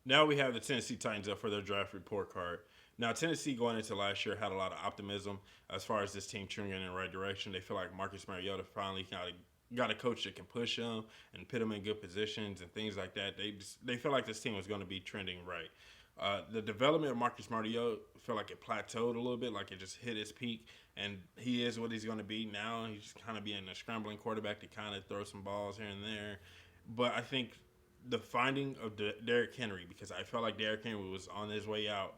Now we have the Tennessee Titans up for their draft report card. Now, Tennessee going into last year had a lot of optimism as far as this team trending in the right direction. They feel like Marcus Mariota finally got a coach that can push him and put him in good positions and things like that. They feel like this team was going to be trending right. The development of Marcus Mariota felt like it plateaued a little bit, like it just hit its peak, and he is what he's going to be now. He's just kind of being a scrambling quarterback to kind of throw some balls here and there. But I think the finding of Derrick Henry, because I felt like Derrick Henry was on his way out,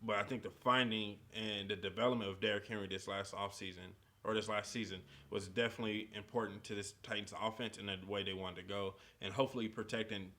but I think the finding and the development of Derrick Henry this last offseason or this last season was definitely important to this Titans offense and the way they wanted to go, and hopefully protecting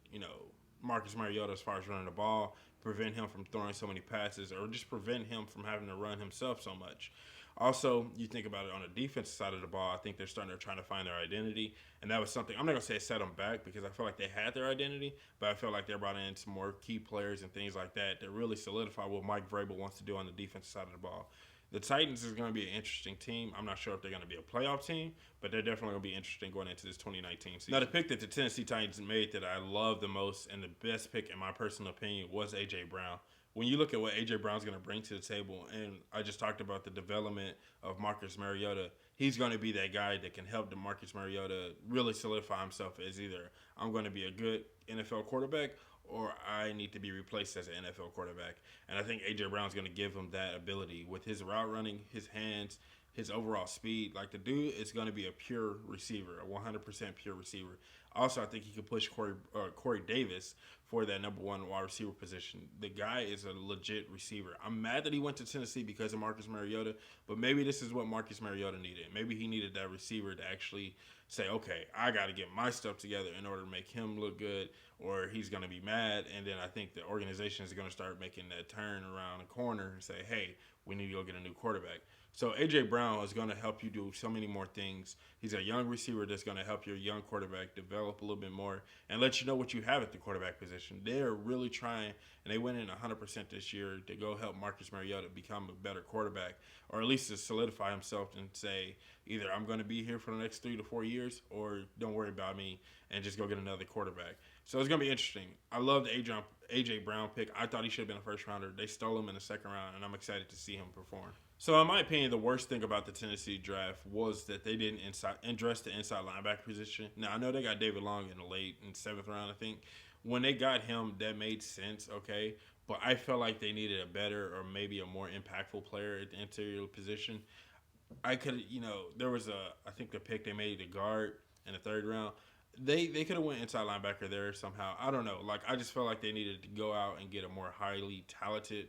Marcus Mariota as far as running the ball, prevent him from throwing so many passes, or just prevent him from having to run himself so much. Also, you think about it on the defensive side of the ball, I think they're starting to try to find their identity. And that was something, I'm not going to say it set them back because I feel like they had their identity, but I feel like they brought in some more key players and things like that that really solidify what Mike Vrabel wants to do on the defensive side of the ball. The Titans is going to be an interesting team. I'm not sure if they're going to be a playoff team, but they're definitely going to be interesting going into this 2019 season. Now, the pick that the Tennessee Titans made that I love the most and the best pick, in my personal opinion, was A.J. Brown. When you look at what A.J. Brown's going to bring to the table, and I just talked about the development of Marcus Mariota, he's going to be that guy that can help the Marcus Mariota really solidify himself as either I'm going to be a good NFL quarterback or I need to be replaced as an NFL quarterback. And I think A.J. Brown's going to give him that ability with his route running, his hands, his overall speed. Like the dude is going to be a pure receiver, a 100% pure receiver. Also, I think he could push Corey Davis for that number one wide receiver position. The guy is a legit receiver. I'm mad that he went to Tennessee because of Marcus Mariota, but maybe this is what Marcus Mariota needed. Maybe he needed that receiver to actually say, okay, I got to get my stuff together in order to make him look good, or he's going to be mad. And then I think the organization is going to start making that turn around the corner and say, hey, we need to go get a new quarterback. So A.J. Brown is going to help you do so many more things. He's a young receiver that's going to help your young quarterback develop a little bit more and let you know what you have at the quarterback position. They're really trying, and they went in 100% this year to go help Marcus Mariota become a better quarterback, or at least to solidify himself and say, either I'm going to be here for the next 3 to 4 years, or don't worry about me and just go get another quarterback. So it's going to be interesting. I love the A.J. Brown pick. I thought he should have been a first rounder. They stole him in the second round, and I'm excited to see him perform. So, in my opinion, the worst thing about the Tennessee draft was that they didn't address the inside linebacker position. Now, I know they got David Long in the late in seventh round, I think. When they got him, that made sense, okay. But I felt like they needed a better or maybe a more impactful player at the interior position. I could, there was I think the pick they made the guard in the third round. They could have went inside linebacker there somehow. I don't know. Like I just felt like they needed to go out and get a more highly talented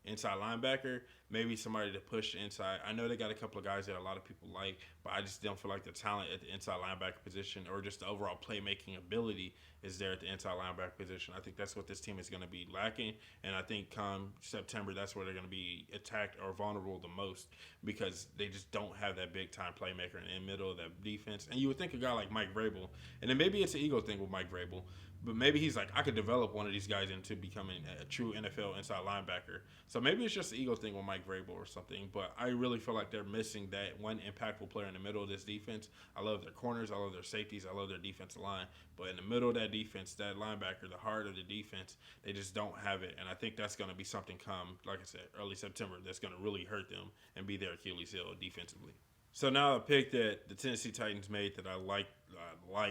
inside linebacker, maybe somebody to push inside. I know they got a couple of guys that a lot of people like, but I just don't feel like the talent at the inside linebacker position or just the overall playmaking ability is there at the inside linebacker position. I think that's what this team is going to be lacking, and I think come September, that's where they're going to be attacked or vulnerable the most because they just don't have that big time playmaker in the middle of that defense. And you would think a guy like Mike Vrabel, and then maybe it's an ego thing with Mike Vrabel, but maybe he's like, I could develop one of these guys into becoming a true NFL inside linebacker. So maybe it's just an ego thing with Mike Vrabel or something. But I really feel like they're missing that one impactful player in the middle of this defense. I love their corners. I love their safeties. I love their defensive line. But in the middle of that defense, that linebacker, the heart of the defense, they just don't have it. And I think that's going to be something come, like I said, early September that's going to really hurt them and be their Achilles heel defensively. So now a pick that the Tennessee Titans made that I like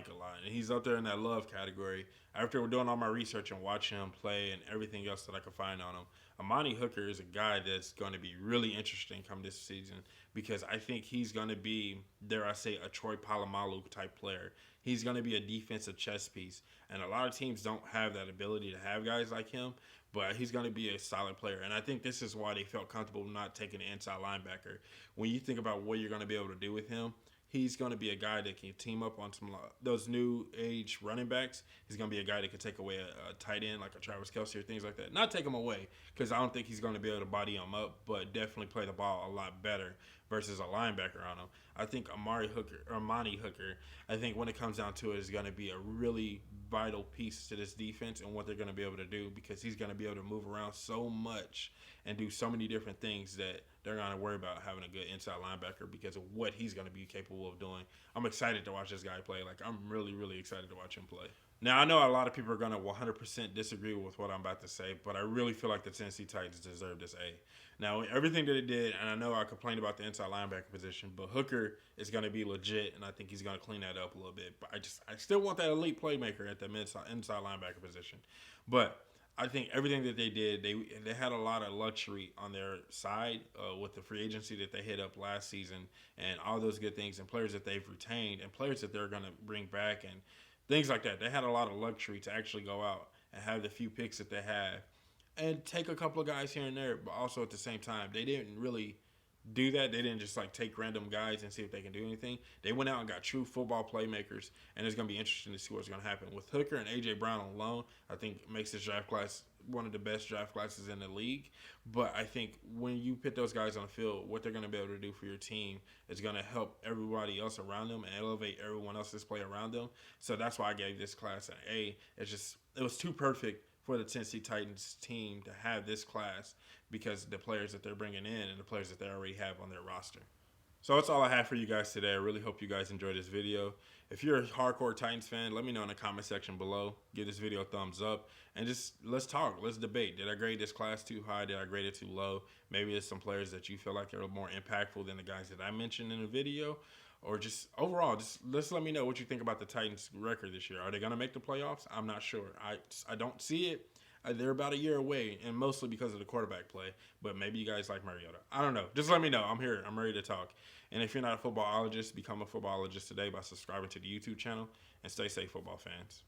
a lot, and he's up there in that love category. After doing all my research and watching him play and everything else that I could find on him, Amani Hooker is a guy that's going to be really interesting come this season because I think he's going to be, dare I say, a Troy Polamalu type player. He's going to be a defensive chess piece, and a lot of teams don't have that ability to have guys like him, but he's going to be a solid player. And I think this is why they felt comfortable not taking an inside linebacker. When you think about what you're going to be able to do with him, he's going to be a guy that can team up on some those new age running backs. He's going to be a guy that can take away a tight end like a Travis Kelce or things like that. Not take him away because I don't think he's going to be able to body him up, but definitely play the ball a lot better versus a linebacker on him. I think Amani Hooker, I think when it comes down to it, is going to be a really vital piece to this defense and what they're going to be able to do because he's going to be able to move around so much and do so many different things that they're going to worry about having a good inside linebacker because of what he's going to be capable of doing. I'm excited to watch this guy play. Like, I'm really, really excited to watch him play. Now, I know a lot of people are going to 100% disagree with what I'm about to say, but I really feel like the Tennessee Titans deserve this A. Now, everything that they did, and I know I complained about the inside linebacker position, but Hooker is going to be legit, and I think he's going to clean that up a little bit. But I still want that elite playmaker at the inside linebacker position. But I think everything that they did, they had a lot of luxury on their side with the free agency that they hit up last season, and all those good things, and players that they've retained, and players that they're going to bring back, and things like that. They had a lot of luxury to actually go out and have the few picks that they have and take a couple of guys here and there, but also at the same time, they didn't really do that. They didn't just like take random guys and see if they can do anything. They went out and got true football playmakers, and it's going to be interesting to see what's going to happen. With Hooker and A.J. Brown alone, I think makes this draft class one of the best draft classes in the league. But I think when you put those guys on the field, what they're going to be able to do for your team is going to help everybody else around them and elevate everyone else's play around them. So that's why I gave this class an A. It was too perfect for the Tennessee Titans team to have this class because the players that they're bringing in and the players that they already have on their roster. So that's all I have for you guys today. I really hope you guys enjoyed this video. If you're a hardcore Titans fan, let me know in the comment section below. Give this video a thumbs up and just let's talk. Let's debate. Did I grade this class too high? Did I grade it too low? Maybe there's some players that you feel like are more impactful than the guys that I mentioned in the video. Or just overall, just let me know what you think about the Titans' record this year. Are they going to make the playoffs? I'm not sure. I don't see it. They're about a year away, and mostly because of the quarterback play. But maybe you guys like Mariota. I don't know. Just let me know. I'm here. I'm ready to talk. And if you're not a footballologist, become a footballologist today by subscribing to the YouTube channel. And stay safe, football fans.